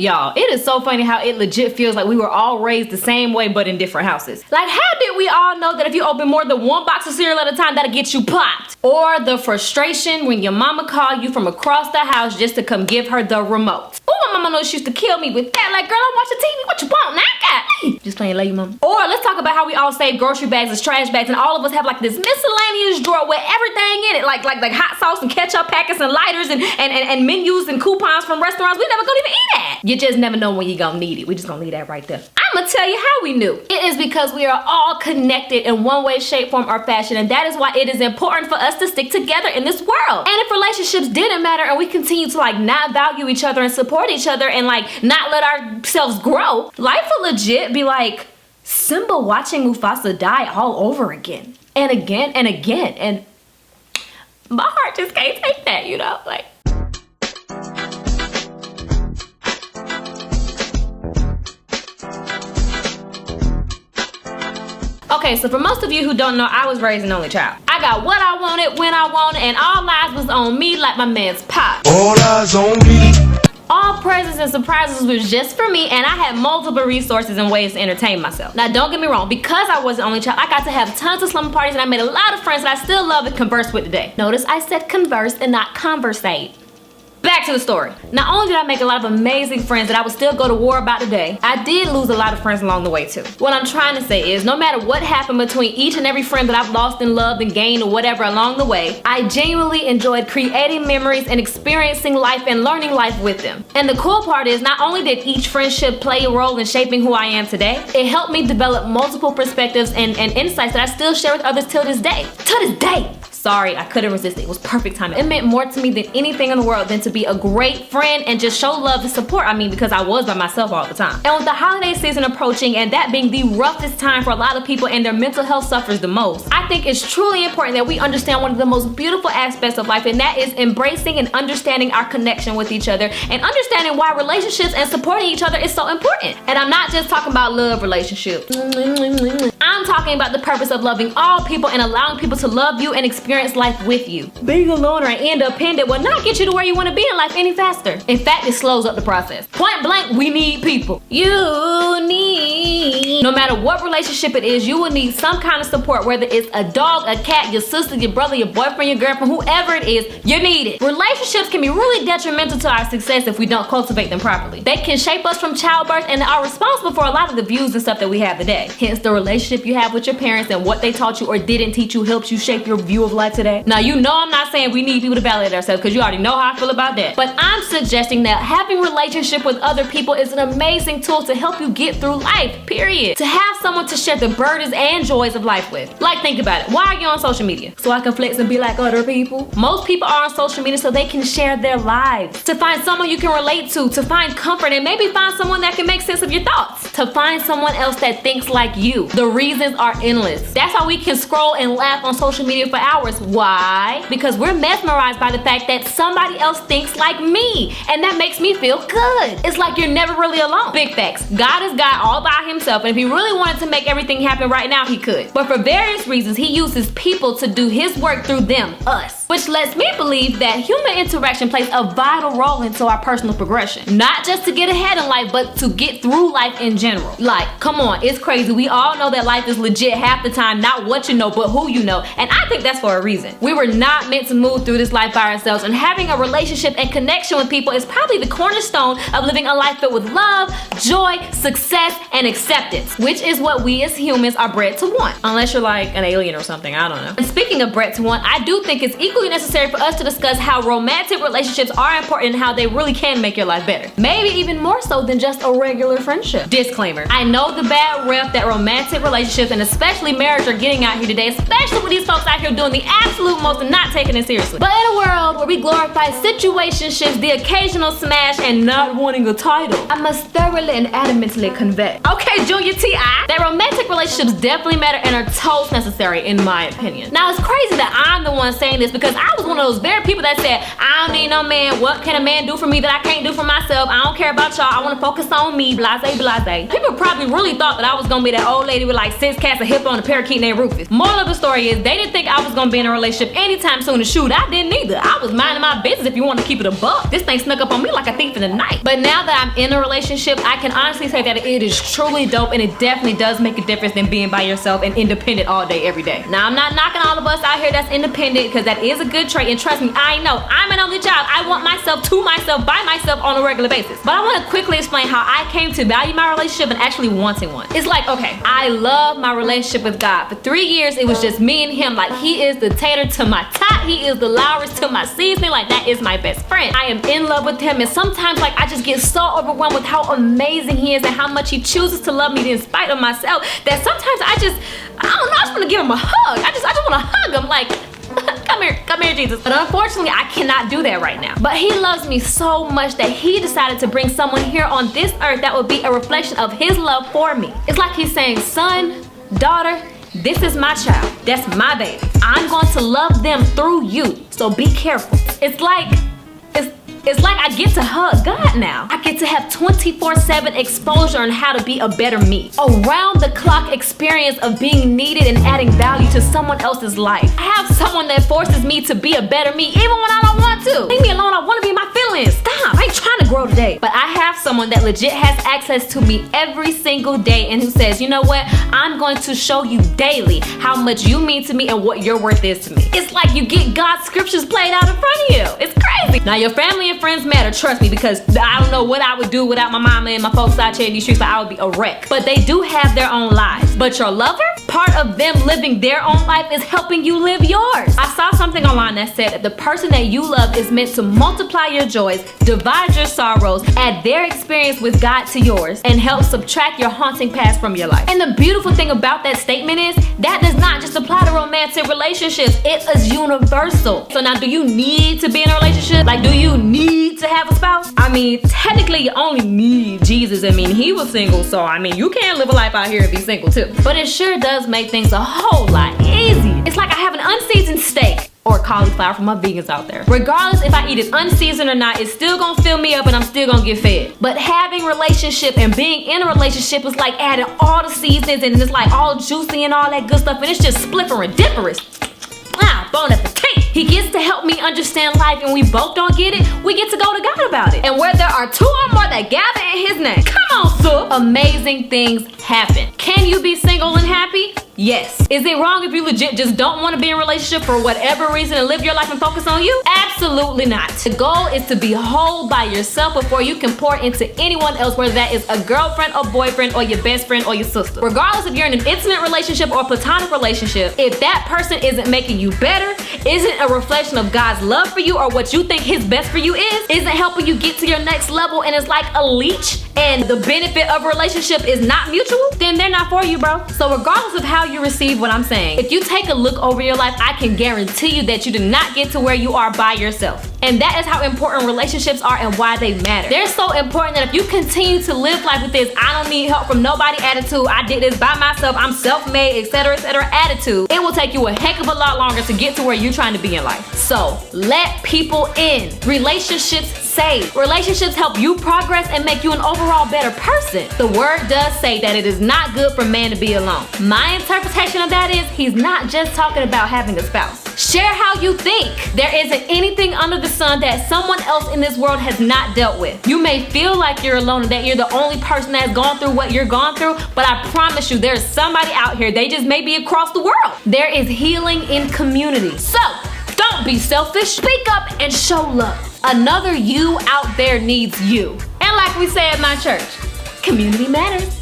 Y'all, it is so funny how it legit feels like we were all raised the same way but in different houses. Like, how did we all know that if you open more than one box of cereal at a time, that'll get you popped? Or the frustration when your mama called you from across the house just to come give her the remote. Oh, my mama knows she used to kill me with that. Like, girl, I'm watching TV. What you want now? God, just playing lady mama. Or let's talk about how we all save grocery bags as trash bags, and all of us have like this miscellaneous drawer with everything in it, like hot sauce and ketchup packets and lighters and menus and coupons from restaurants. We never gonna even eat that. You just never know when you're gonna need it. We just gonna leave that right there. I'm gonna tell you how we knew. It is because we are all connected in one way, shape, form, or fashion, and that is why it is important for us to stick together in this world. And if relationships didn't matter and we continue to like not value each other and support each other and like not let ourselves grow, life will legit be like Simba watching Mufasa die all over again and again and again, and my heart just can't take that, you know, like. Okay, so for most of you who don't know, I was raised an only child. I got what I wanted, when I wanted, and all eyes was on me like my man's pop. All eyes on me. All presents and surprises was just for me, and I had multiple resources and ways to entertain myself. Now, don't get me wrong, because I was the only child, I got to have tons of slumber parties, and I made a lot of friends that I still love and converse with today. Notice I said converse and not conversate. Back to the story. Not only did I make a lot of amazing friends that I would still go to war about today, I did lose a lot of friends along the way too. What I'm trying to say is, no matter what happened between each and every friend that I've lost and loved and gained or whatever along the way, I genuinely enjoyed creating memories and experiencing life and learning life with them. And the cool part is, not only did each friendship play a role in shaping who I am today, it helped me develop multiple perspectives and insights that I still share with others till this day. To this day! Sorry, I couldn't resist it. It was perfect timing. It meant more to me than anything in the world than to be a great friend and just show love and support. I mean, because I was by myself all the time. And with the holiday season approaching and that being the roughest time for a lot of people and their mental health suffers the most, I think it's truly important that we understand one of the most beautiful aspects of life, and that is embracing and understanding our connection with each other and understanding why relationships and supporting each other is so important. And I'm not just talking about love relationships. I'm talking about the purpose of loving all people and allowing people to love you and experience life with you. Being alone or independent will not get you to where you want to be in life any faster. In fact, it slows up the process. Point blank, we need people. No matter what relationship it is, you will need some kind of support, whether it's a dog, a cat, your sister, your brother, your boyfriend, your girlfriend, whoever it is, you need it. Relationships can be really detrimental to our success if we don't cultivate them properly. They can shape us from childbirth and are responsible for a lot of the views and stuff that we have today. Hence, the relationship you have with your parents and what they taught you or didn't teach you helps you shape your view of life today. Now, you know I'm not saying we need people to validate ourselves, because you already know how I feel about that. But I'm suggesting that having a relationship with other people is an amazing tool to help you get through life, period. To have someone to share the burdens and joys of life with. Like, think about it. Why are you on social media? So I can flex and be like other people? Most people are on social media so they can share their lives. To find someone you can relate to find comfort, and maybe find someone that can make sense of your thoughts. To find someone else that thinks like you. The reasons are endless. That's how we can scroll and laugh on social media for hours. Why? Because we're mesmerized by the fact that somebody else thinks like me, and that makes me feel good. It's like you're never really alone. Big facts. God is God all by himself, and if he really wanted to make everything happen right now, he could. But for various reasons, he uses people to do his work through them, us. Which lets me believe that human interaction plays a vital role into our personal progression. Not just to get ahead in life, but to get through life in general. Like, come on, it's crazy. We all know that life is legit half the time, not what you know, but who you know. And I think that's for a reason. We were not meant to move through this life by ourselves, and having a relationship and connection with people is probably the cornerstone of living a life filled with love, joy, success, and acceptance, which is what we as humans are bred to want. Unless you're like an alien or something, I don't know. And speaking of bred to want, I do think it's equally necessary for us to discuss how romantic relationships are important and how they really can make your life better. Maybe even more so than just a regular friendship. Disclaimer, I know the bad rep that romantic relationships and especially marriage are getting out here today, especially with these folks out here doing the absolute most and not taking it seriously. But in a world where we glorify situationships, the occasional smash, and not wanting a title, I must thoroughly and adamantly convey, okay, Junior T.I., that romantic relationships definitely matter and are totes necessary in my opinion. Now, it's crazy that I'm the one saying this, because because I was one of those very people that said, I don't need no man. What can a man do for me that I can't do for myself? I don't care about y'all. I want to focus on me. Blase, blase. People probably really thought that I was gonna be that old lady with like 6 cats, a hip on, a parakeet named Rufus. Moral of the story is they didn't think I was gonna be in a relationship anytime soon. To shoot, I didn't either. I was minding my business if you want to keep it a buck. This thing snuck up on me like a thief in the night. But now that I'm in a relationship, I can honestly say that it is truly dope, and it definitely does make a difference than being by yourself and independent all day, every day. Now, I'm not knocking all of us out here that's independent, because that is a good trait, and trust me, I know I'm an only child. I want myself to myself by myself on a regular basis. But I want to quickly explain how I came to value my relationship and actually wanting one. It's like, okay, I love my relationship with God. For 3 years, it was just me and him. Like, he is the tater to my tot, he is the Lowry's to my seasoning. Like, that is my best friend. I am in love with him, and sometimes like I just get so overwhelmed with how amazing he is and how much he chooses to love me in spite of myself, that sometimes I don't know, I just want to give him a hug. I just want to hug him, like, come here, Jesus. But unfortunately, I cannot do that right now. But he loves me so much that he decided to bring someone here on this earth that would be a reflection of his love for me. It's like he's saying, son, daughter, this is my child. That's my baby. I'm going to love them through you. So be careful. It's like I get to hug God now. I get to have 24/7 exposure on how to be a better me. Around the clock experience of being needed and adding value to someone else's life. I have someone that forces me to be a better me even when I don't want to. Leave me alone, I want to be in my feelings. Stop, I ain't trying to grow today. But I have someone that legit has access to me every single day and who says, you know what? I'm going to show you daily how much you mean to me and what your worth is to me. It's like you get God's scriptures played out in front of you. It's crazy. Now your family and friends matter, trust me, because I don't know what I would do without my mama and my folks out here in these streets. I would be a wreck. But they do have their own lives. But your lover, part of them living their own life is helping you live yours. I saw something online that said that the person that you love is meant to multiply your joys, divide your sorrows, add their experience with God to yours, and help subtract your haunting past from your life. And the beautiful thing about that statement is that does not just apply to romantic relationships. It is universal. So now, do you need to be in a relationship? Like, do you need to have a spouse? I mean, technically you only need Jesus. I mean, he was single, so I mean, you can live a life out here and be single too. But it sure does make things a whole lot easier. It's like I have an unseasoned steak or cauliflower for my vegans out there. Regardless if I eat it unseasoned or not, it's still gonna fill me up and I'm still gonna get fed. But having a relationship and being in a relationship is like adding all the seasonings, and it's like all juicy and all that good stuff, and it's just splifferidiferous. Bon appetit. He gets to help me understand life, and we both don't get it. We get to go to God about it. And where there are two or more that gather in his name, come on, sir, amazing things happen. Can you be single and happy? Yes. Is it wrong if you legit just don't want to be in a relationship for whatever reason and live your life and focus on you? Absolutely not. The goal is to be whole by yourself before you can pour into anyone else, whether that is a girlfriend or boyfriend or your best friend or your sister. Regardless if you're in an intimate relationship or a platonic relationship, if that person isn't making you better, isn't a reflection of God's love for you or what you think his best for you is, isn't helping you get to your next level, and is like a leech and the benefit of a relationship is not mutual, then they're not for you, bro. So regardless of how you receive what I'm saying, if you take a look over your life, I can guarantee you that you did not get to where you are by yourself. And that is how important relationships are and why they matter. They're so important that if you continue to live life with this I don't need help from nobody attitude, I did this by myself, I'm self-made, etc., attitude, it will take you a heck of a lot longer to get to where you're trying to be in life. So let people in. Relationships save. Relationships help you progress and make you an overall better person. The word does say that it is not good for man to be alone. My interpretation of that is he's not just talking about having a spouse. Share how you think. There isn't anything under the sun that someone else in this world has not dealt with. You may feel like you're alone and that you're the only person that's gone through what you're gone through, but I promise you there's somebody out here, they just may be across the world. There is healing in community. So don't be selfish. Speak up and show love. Another you out there needs you. And like we say at my church, community matters.